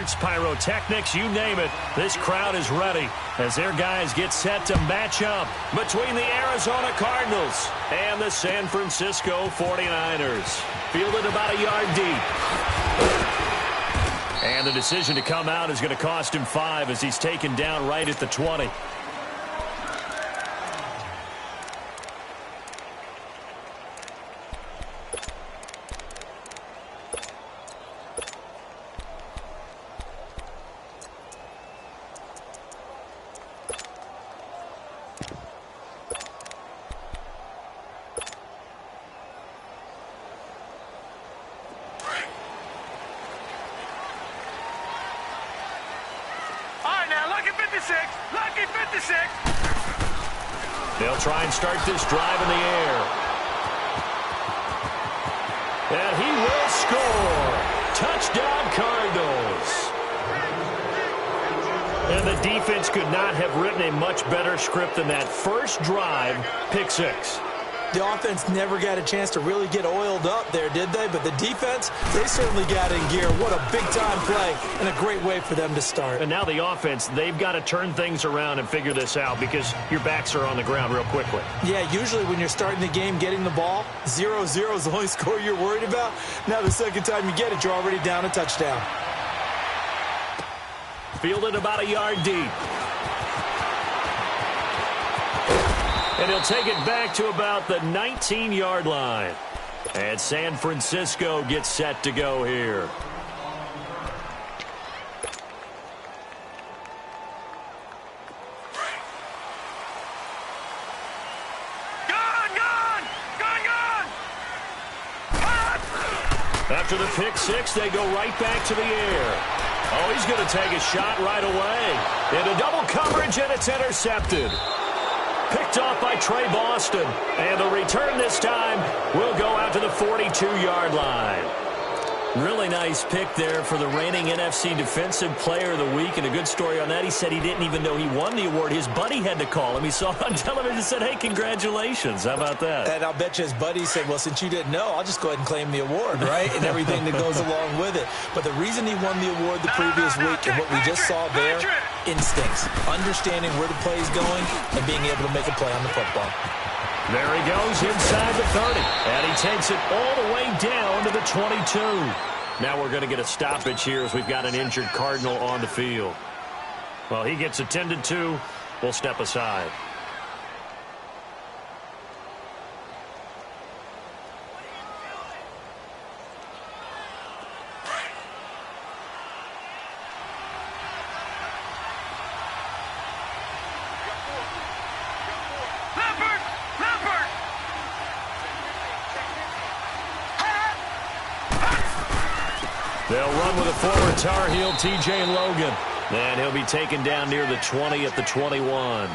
fireworks, pyrotechnics, you name it. This crowd is ready as their guys get set to match up between the Arizona Cardinals and the San Francisco 49ers. Fielded about a yard deep. And the decision to come out is going to cost him 5 as he's taken down right at the 20. Lucky 56. They'll try and start this drive in the air. And he will score. Touchdown, Cardinals. And the defense could not have written a much better script than that first drive, pick 6. The offense never got a chance to really get oiled up there, did they? But the defense, they certainly got in gear. What a big-time play and a great way for them to start. And now the offense, they've got to turn things around and figure this out because your backs are on the ground real quickly. Yeah, usually when you're starting the game getting the ball, 0-0 is the only score you're worried about. Now the second time you get it, you're already down a touchdown. Fielded about a yard deep. And he'll take it back to about the 19-yard line. And San Francisco gets set to go here. After the pick 6, they go right back to the air. Oh, he's going to take a shot right away. Into double coverage, and it's intercepted. Picked off by Trey Boston. And the return this time will go out to the 42-yard line. Really nice pick there for the reigning NFC Defensive Player of the Week. And a good story on that. He said he didn't even know he won the award. His buddy had to call him. He saw it on television and said, hey, congratulations. How about that? And I'll bet you his buddy said, well, since you didn't know, I'll just go ahead and claim the award, right? And everything that goes along with it. But the reason he won the award the previous week and what we just saw there, instincts, understanding where the play is going and being able to make a play on the football. There he goes inside the 30. And he takes it all the way down to the 22. Now we're going to get a stoppage here as we've got an injured Cardinal on the field. Well, he gets attended to. We'll step aside. They'll run with a former Tar Heel, T.J. Logan. And he'll be taken down near the 20 at the 21.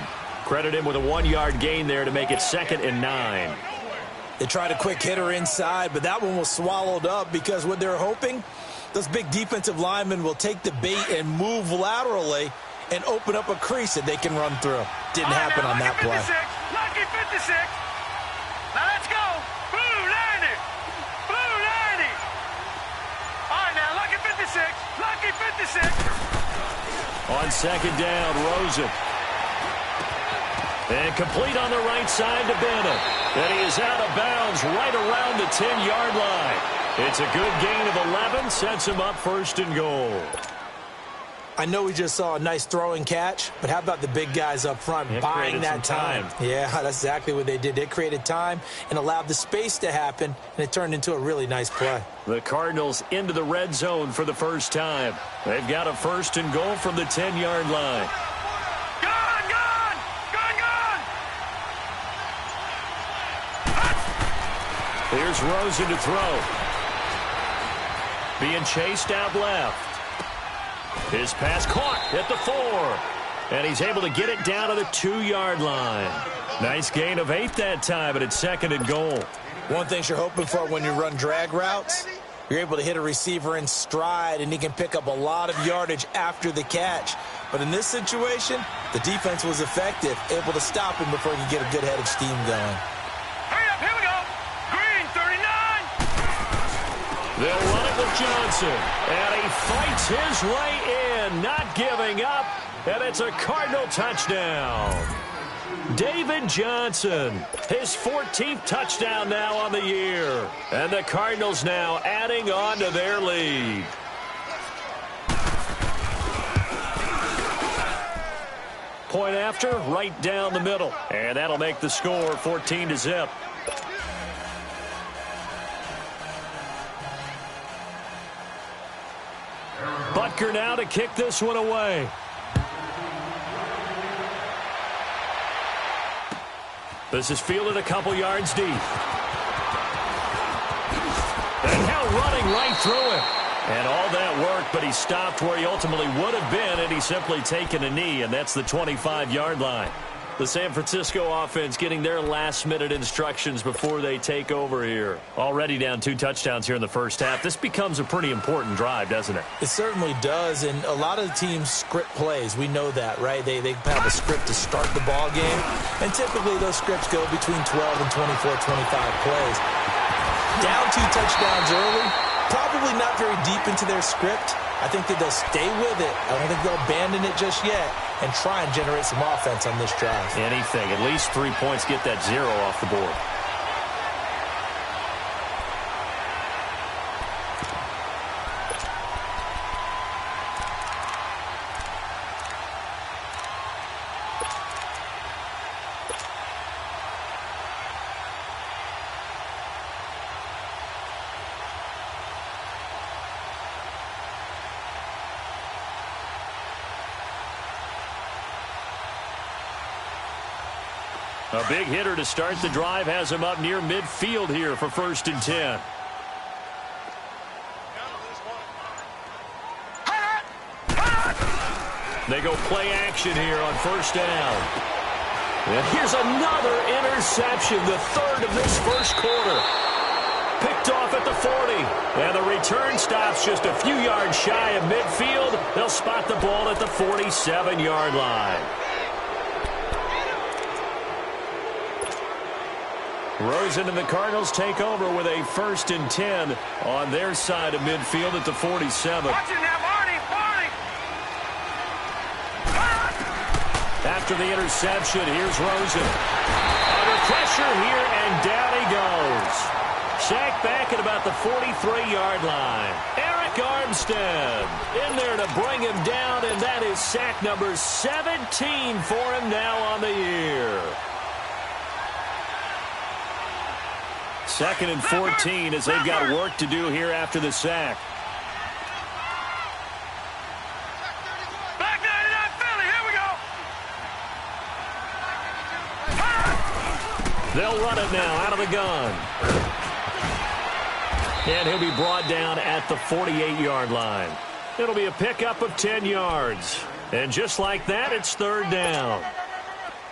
Credit him with a 1-yard gain there to make it 2nd and 9. They tried a quick hitter inside, but that one was swallowed up because what they're hoping, those big defensive linemen will take the bait and move laterally and open up a crease that they can run through. Didn't happen on that play. Lucky 56. Now let's go. Blue 90. Blue 90. All right, now lucky 56. Lucky 56. On 2nd down, Rosen. And complete on the right side to Bennett. And he is out of bounds right around the 10-yard line. It's a good gain of 11, sets him up 1st and goal. I know we just saw a nice throwing catch, but how about the big guys up front buying that time? Yeah, that's exactly what they did. They created time and allowed the space to happen, and it turned into a really nice play. The Cardinals into the red zone for the first time. They've got a 1st and goal from the 10-yard line. Here's Rosen to throw. Being chased out left. His pass caught at the 4. And he's able to get it down to the 2-yard line. Nice gain of 8 that time, but it's 2nd and goal. One thing you're hoping for when you run drag routes, you're able to hit a receiver in stride, and he can pick up a lot of yardage after the catch. But in this situation, the defense was effective, able to stop him before he could get a good head of steam going. Hurry up, here we go. Green 39. They'll run it with Johnson. And he fights his way in, not giving up. And it's a Cardinal touchdown. David Johnson, his 14th touchdown now on the year. And the Cardinals now adding on to their lead. Point after, right down the middle. And that'll make the score 14-0. Butker now to kick this one away. This is fielded a couple yards deep. And now running right through him. And all that work, but he stopped where he ultimately would have been, and he's simply taken a knee, and that's the 25-yard line. The San Francisco offense getting their last-minute instructions before they take over here. Already down 2 touchdowns here in the first half. This becomes a pretty important drive, doesn't it? It certainly does, and a lot of the teams script plays. We know that, right? They have a script to start the ball game, and typically those scripts go between 12 and 24, 25 plays. Down 2 touchdowns early, probably not very deep into their script. I think that they'll stay with it. I don't think they'll abandon it just yet and try and generate some offense on this drive. Anything. At least 3 points, get that 0 off the board. A big hitter to start the drive has him up near midfield here for 1st and 10. They go play action here on 1st down. And here's another interception, the 3rd of this 1st quarter. Picked off at the 40. And the return stops just a few yards shy of midfield. They'll spot the ball at the 47-yard line. Rosen and the Cardinals take over with a 1st and 10 on their side of midfield at the 47. Watch it now, Marty! After the interception, here's Rosen. Under pressure here, and down he goes. Sacked back at about the 43-yard line. Eric Armstead in there to bring him down, and that is sack number 17 for him now on the year. 2nd and 14 as they've got work to do here after the sack. Back 99 Philly, here we go. They'll run it now out of the gun. And he'll be brought down at the 48-yard line. It'll be a pickup of 10 yards. And just like that, it's 3rd down.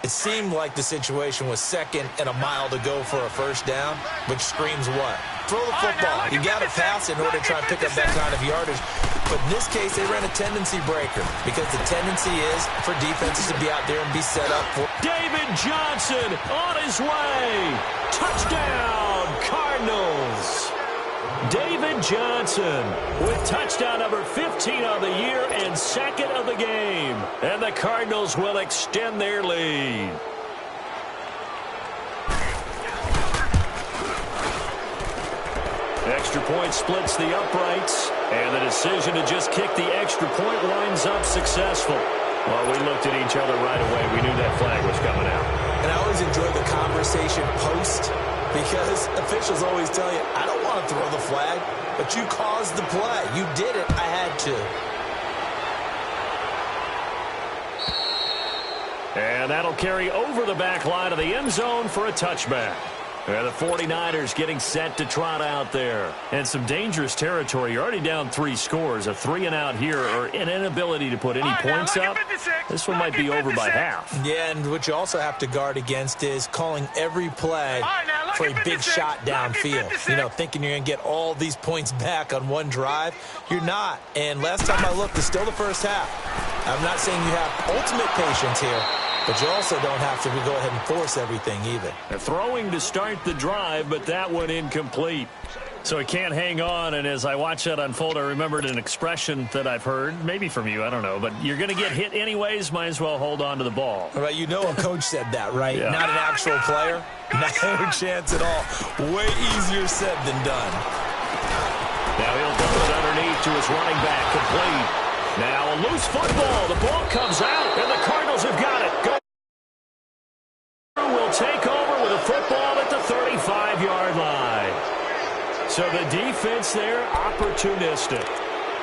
It seemed like the situation was 2nd and a mile to go for a 1st down, which screams what? Throw the football. You got to pass in order to try and pick up that kind of yardage. But in this case, they ran a tendency breaker because the tendency is for defenses to be out there and be set up for. David Johnson on his way. Touchdown, Cardinals. David Johnson with touchdown number 15 on the year and 2nd of the game. And the Cardinals will extend their lead. Extra point splits the uprights. And the decision to just kick the extra point winds up successful. Well, we looked at each other right away. We knew that flag was coming out. And I always enjoy the conversation post, because officials always tell you, I don't want to throw the flag, but you caused the play. You did it. I had to. And that'll carry over the back line of the end zone for a touchback. And the 49ers getting set to trot out there. And some dangerous territory. You're already down 3 scores. A 3-and-out here, or an inability to put any points up. This one might be over by half. Yeah, and what you also have to guard against is calling every play for a big shot downfield. You know, thinking you're going to get all these points back on one drive. You're not. And last time I looked, it's still the first half. I'm not saying you have ultimate patience here, but you also don't have to go ahead and force everything either. Throwing to start the drive, but that one incomplete. So he can't hang on, and as I watch that unfold, I remembered an expression that I've heard, maybe from you, I don't know, but you're going to get hit anyways, might as well hold on to the ball. Right, you know a coach said that, right? Yeah. Not an actual player. No chance at all. Way easier said than done. Now he'll dump it underneath to his running back, complete. Now a loose football. The ball comes out, and the Cardinals have got it. Go. Will take over with a football at the 35-yard line. So the defense there, opportunistic.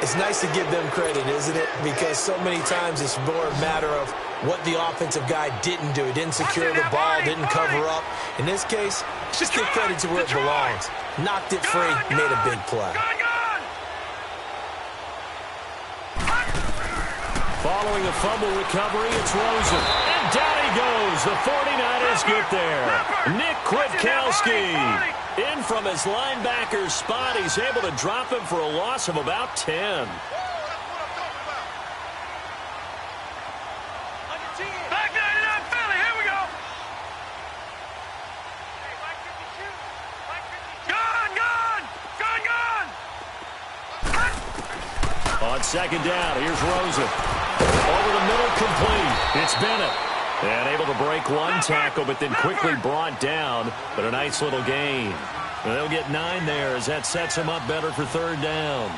It's nice to give them credit, isn't it? Because so many times it's more a matter of what the offensive guy didn't do. He didn't secure the ball, didn't cover up. In this case, just give credit to where it belongs. Knocked it free, made a big play. Following a fumble recovery, it's Rosen. And down he goes. The 49ers get there. Nick Kwiatkowski. In from his linebacker spot, he's able to drop him for a loss of about 10. Back 99 Philly, here we go. Gun. On second down, here's Rosen. Over the middle, complete. It's Bennett. And able to break one tackle, but then quickly brought down. But a nice little gain. And they'll get 9 there as that sets them up better for third down.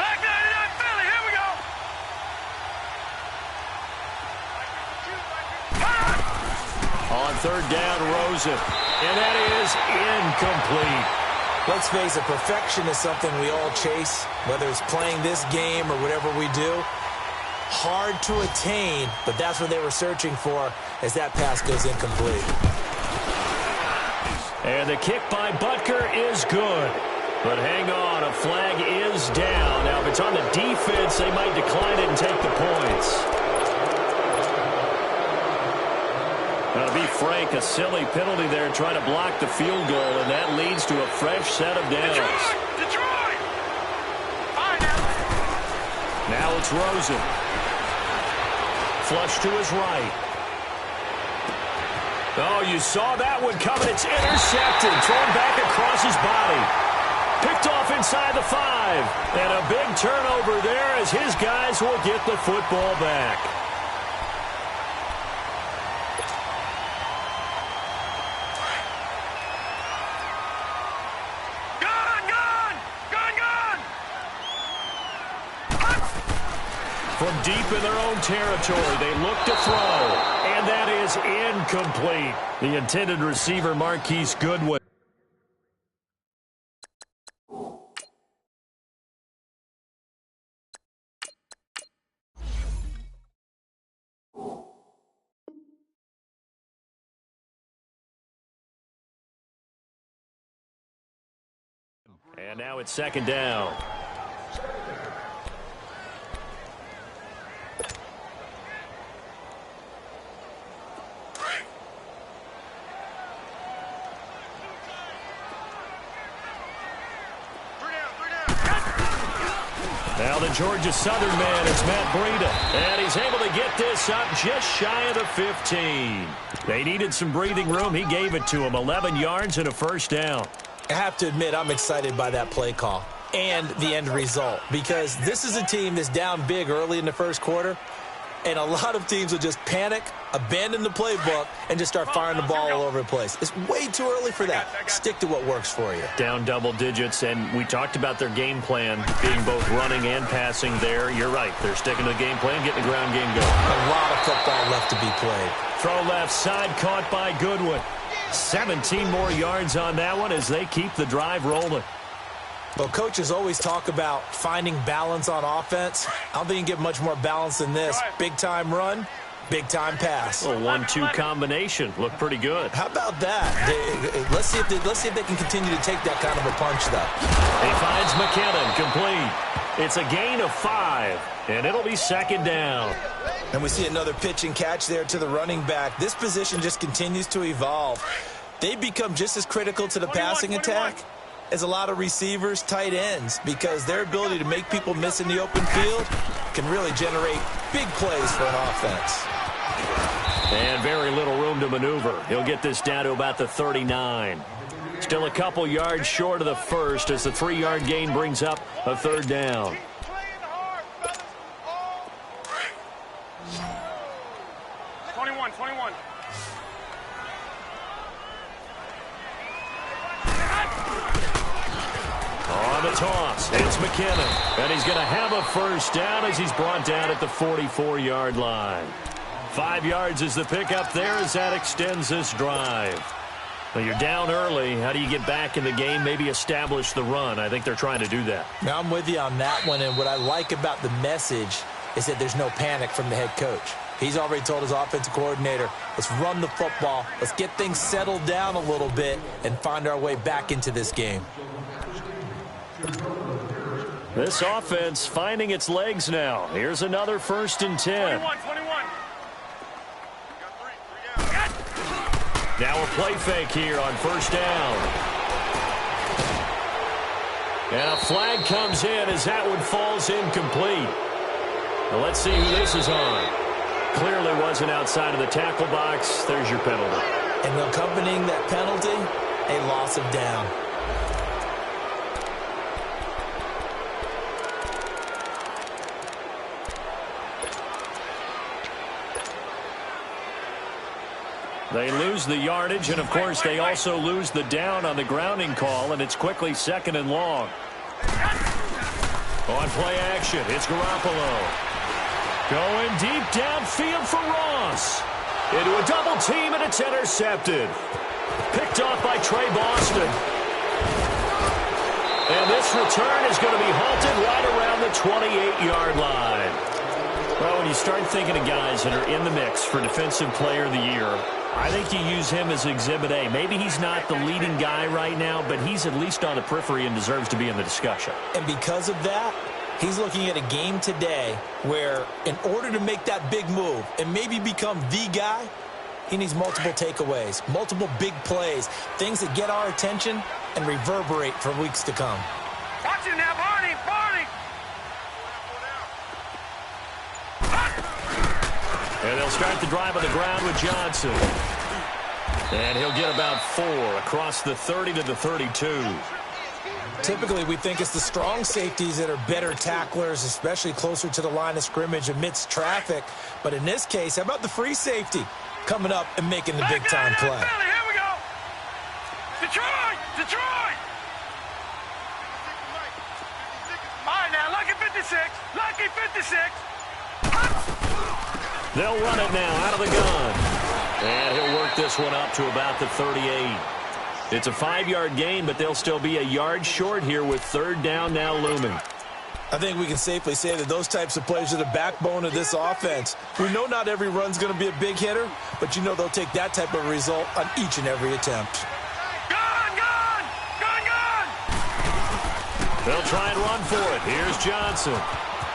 Back 99 Philly, here we go. On third down, Rosen. And that is incomplete. Let's face it, perfection is something we all chase, whether it's playing this game or whatever we do. Hard to attain, but that's what they were searching for as that pass goes incomplete. And the kick by Butker is good. But hang on, a flag is down. Now, if it's on the defense, they might decline it and take the points. Now, to be frank, a silly penalty there trying to block the field goal, and that leads to a fresh set of downs. Detroit! Now it's Rosen. Flush to his right. Oh, you saw that one coming. It's intercepted. Thrown back across his body. Picked off inside the 5. And a big turnover there as his guys will get the football back. From deep in their own territory, they look to throw, and that is incomplete. The intended receiver, Marquise Goodwin. And now it's second down. Now the Georgia Southern man is Matt Breida. And he's able to get this up just shy of the 15. They needed some breathing room. He gave it to him. 11 yards and a first down. I have to admit, I'm excited by that play call and the end result, because this is a team that's down big early in the first quarter, and a lot of teams will just panic, abandon the playbook, and just start firing the ball all over the place. It's way too early for that. Stick to what works for you. Down double digits, and we talked about their game plan being both running and passing there. You're right. They're sticking to the game plan, getting the ground game going. A lot of football left to be played. Throw left side, caught by Goodwin. 17 more yards on that one as they keep the drive rolling. Well, coaches always talk about finding balance on offense. I don't think you can get much more balance than this. Big-time run, big-time pass. A 1-2 combination. Looked pretty good. How about that? Let's see if they can continue to take that kind of a punch, though. He finds McKinnon, complete. It's a gain of 5, and it'll be second down. And we see another pitch and catch there to the running back. This position just continues to evolve. They've become just as critical to the passing attack as a lot of receivers, tight ends, because their ability to make people miss in the open field can really generate big plays for an offense. And very little room to maneuver. He'll get this down to about the 39. It's Still a couple yards short of the first as the 3-yard gain brings up a third down. On the toss, it's McKinnon. And he's going to have a first down as he's brought down at the 44-yard line. 5 yards is the pickup there as that extends this drive. Well, you're down early. How do you get back in the game? Maybe establish the run. I think they're trying to do that. Now, I'm with you on that one, and what I like about the message is that there's no panic from the head coach. He's already told his offensive coordinator, let's run the football, let's get things settled down a little bit and find our way back into this game. This offense finding its legs now. Here's another 1st and 10. 21. Now a play fake here on 1st down. And a flag comes in as that one falls incomplete. Now let's see who this is on. Clearly wasn't outside of the tackle box. There's your penalty. And accompanying that penalty, a loss of down. They lose the yardage, and, of course, they also lose the down on the grounding call, and it's quickly 2nd and long. On play action, it's Garoppolo. Going deep downfield for Ross. Into a double team, and it's intercepted. Picked off by Trey Boston. And this return is going to be halted right around the 28-yard line. Well, when you start thinking of guys that are in the mix for Defensive Player of the Year, I think you use him as Exhibit A. Maybe he's not the leading guy right now, but he's at least on the periphery and deserves to be in the discussion. And because of that, he's looking at a game today where in order to make that big move and maybe become the guy, he needs multiple takeaways, multiple big plays, things that get our attention and reverberate for weeks to come. Watch it now, Barney! And they'll start the drive on the ground with Johnson. And he'll get about 4 across the 30 to the 32. Typically, we think it's the strong safeties that are better tacklers, especially closer to the line of scrimmage amidst traffic. But in this case, how about the free safety coming up and making the big-time play? Here we go! Detroit! All right, now, lucky 56! They'll run it now out of the gun. And he'll work this one up to about the 38. It's a 5-yard gain, but they'll still be a yard short here with 3rd down now looming. I think we can safely say that those types of plays are the backbone of this offense. We know not every run's going to be a big hitter, but you know they'll take that type of result on each and every attempt. Gun! They'll try and run for it. Here's Johnson.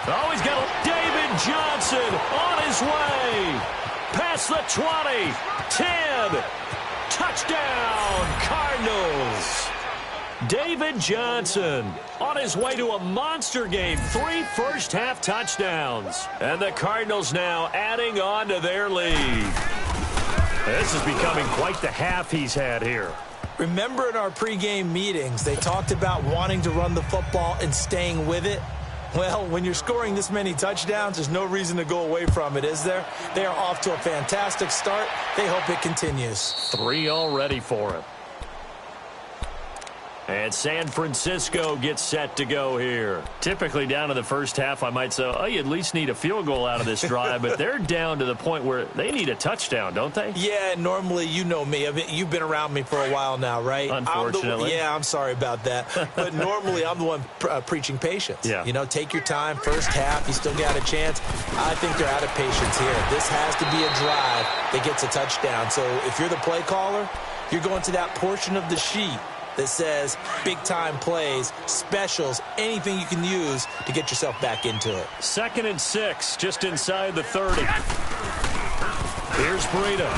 Oh, he's got David Johnson on his way. Past the 20. 10. Touchdown, Cardinals. David Johnson on his way to a monster game. 3 first-half touchdowns. And the Cardinals now adding on to their lead. This is becoming quite the half he's had here. Remember in our pregame meetings, they talked about wanting to run the football and staying with it? Well, when you're scoring this many touchdowns, there's no reason to go away from it, is there? They are off to a fantastic start. They hope it continues. 3 already for him. And San Francisco gets set to go here. Typically down to the first half, I might say, oh, you at least need a field goal out of this drive, but they're down to the point where they need a touchdown, don't they? Yeah, normally, you know me. You've been around me for a while now, right? Unfortunately. I'm sorry about that. But normally, I'm the one preaching patience. Yeah. You know, take your time. First half, you still got a chance. I think they're out of patience here. This has to be a drive that gets a touchdown. So if you're the play caller, you're going to that portion of the sheet that says big-time plays, specials, anything you can use to get yourself back into it. 2nd and 6, just inside the 30. Here's Breida.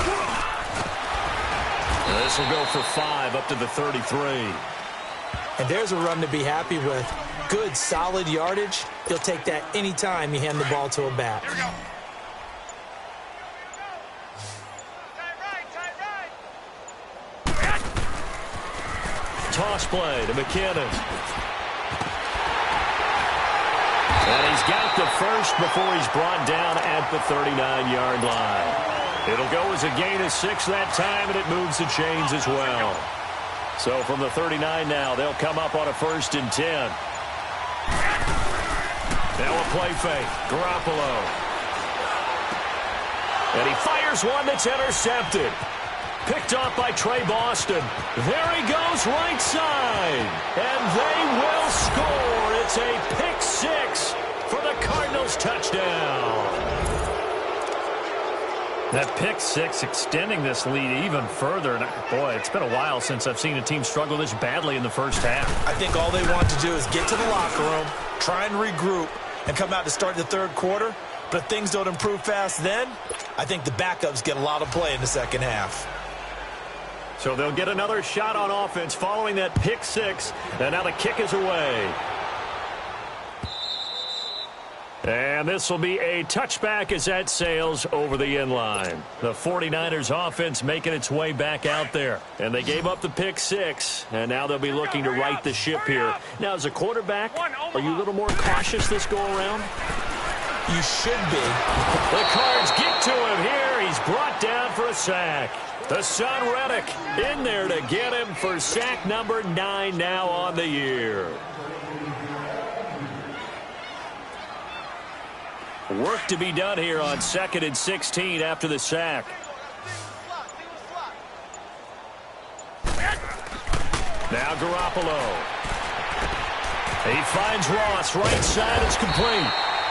This will go for 5 up to the 33. And there's a run to be happy with. Good, solid yardage. You'll take that anytime you hand the ball to a back. Here we go. toss play to McKinnon. And he's got the first before he's brought down at the 39-yard line. It'll go as a gain of 6 that time, and it moves the chains as well. So from the 39 now, they'll come up on a 1st and 10. Now a play fake. Garoppolo. And he fires one that's intercepted. Picked off by Trey Boston. There he goes right side. And they will score. It's a pick 6 for the Cardinals touchdown. That pick 6 extending this lead even further. And boy, it's been a while since I've seen a team struggle this badly in the first half. I think all they want to do is get to the locker room, try and regroup, and come out to start the third quarter. But if things don't improve fast then, I think the backups get a lot of play in the second half. So they'll get another shot on offense following that pick 6. And now the kick is away. And this will be a touchback as that sails over the end line. The 49ers offense making its way back out there. And they gave up the pick 6. And now they'll be looking to right the ship here. Now, as a quarterback, are you a little more cautious this go-around? You should be. The Cards get to him here. He's brought down for a sack. The son Reddick in there to get him for sack number 9 now on the year. Work to be done here on 2nd and 16 after the sack. Now Garoppolo. He finds Ross right side. It's complete.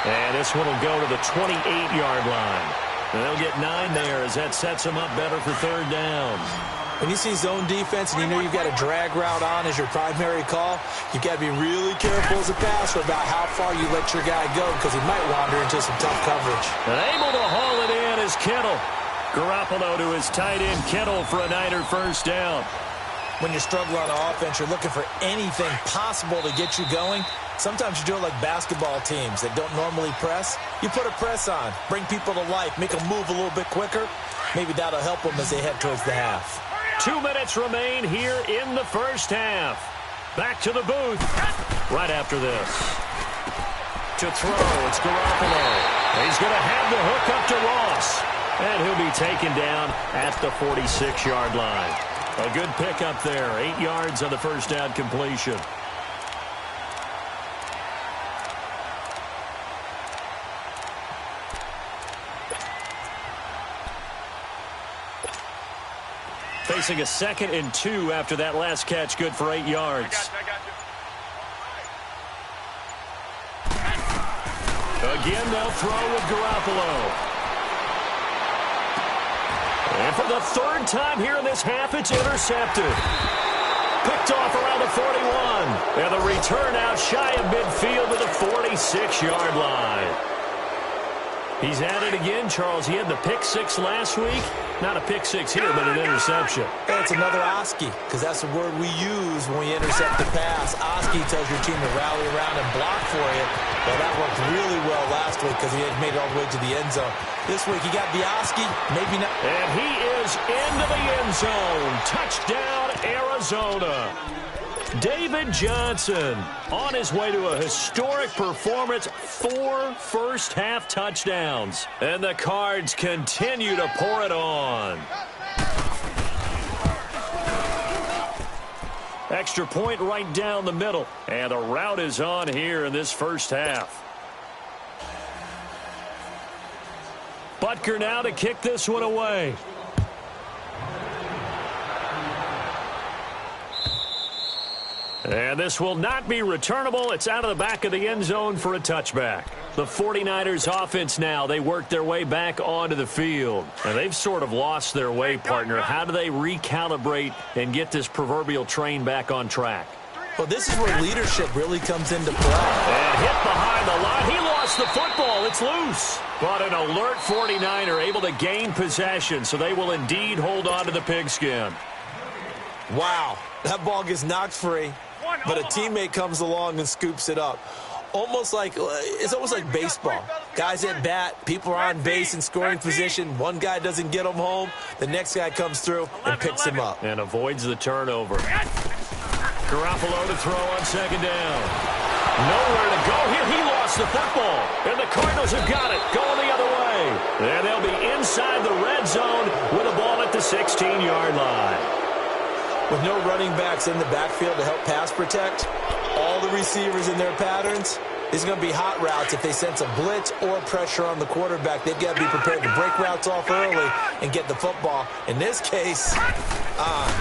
And this one will go to the 28-yard line. And they'll get 9 there as that sets them up better for 3rd down. When you see zone defense and you know you've got a drag route on as your primary call, you've got to be really careful as a passer about how far you let your guy go because he might wander into some tough coverage. And able to haul it in is Kittle. Garoppolo to his tight end Kittle for a Niner 1st down. When you struggle on offense, you're looking for anything possible to get you going. Sometimes you do it like basketball teams that don't normally press. You put a press on, bring people to life, make them move a little bit quicker. Maybe that'll help them as they head towards the half. 2 minutes remain here in the first half. Back to the booth right after this. To throw, it's Garoppolo. He's going to have the hook up to Ross. And he'll be taken down at the 46-yard line. A good pickup there. 8 yards on the first down completion. Facing a 2nd and 2 after that last catch, good for 8 yards. I got you. Again, they'll throw with Garoppolo. And for the 3rd time here in this half, it's intercepted. Picked off around the 41. And the return out shy of midfield to the 46-yard line. He's at it again, Charles. He had the pick 6 last week. Not a pick 6 here, but an interception. Hey, it's another Oski, because that's the word we use when we intercept the pass. Oski tells your team to rally around and block for you. Well, that worked really well last week because he had made it all the way to the end zone. This week, he got the Oski, maybe not. And he is into the end zone. Touchdown, Arizona. David Johnson on his way to a historic performance, 4 first-half touchdowns. And the Cards continue to pour it on. Extra point right down the middle. And the route is on here in this first half. Butker now to kick this one away. And this will not be returnable. It's out of the back of the end zone for a touchback. The 49ers offense now, they work their way back onto the field. And they've sort of lost their way, partner. How do they recalibrate and get this proverbial train back on track? Well, this is where leadership really comes into play. And hit behind the line. He lost the football. It's loose. But an alert 49er able to gain possession, so they will indeed hold on to the pigskin. Wow, that ball gets knocked free. But a teammate comes along and scoops it up. It's almost like baseball. Guys at bat, people are on base in scoring position. One guy doesn't get him home. The next guy comes through and picks him up. And avoids the turnover. Garoppolo to throw on second down. Nowhere to go here. He lost the football. And the Cardinals have got it. Going the other way. And they'll be inside the red zone with a ball at the 16-yard line. With no running backs in the backfield to help pass protect, all the receivers in their patterns, these are going to be hot routes. If they sense a blitz or pressure on the quarterback, they've got to be prepared to break routes off early and get the football. In this case,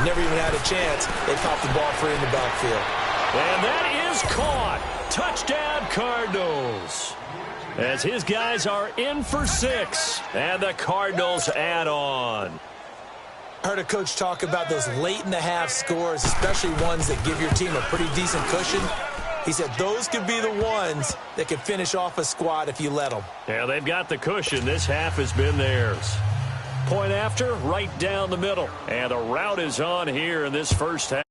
never even had a chance. They popped the ball free in the backfield. And that is caught. Touchdown, Cardinals. As his guys are in for 6, and the Cardinals add on. I heard a coach talk about those late-in-the-half scores, especially ones that give your team a pretty decent cushion. He said those could be the ones that could finish off a squad if you let them. Yeah, they've got the cushion. This half has been theirs. Point after, right down the middle. And the route is on here in this first half.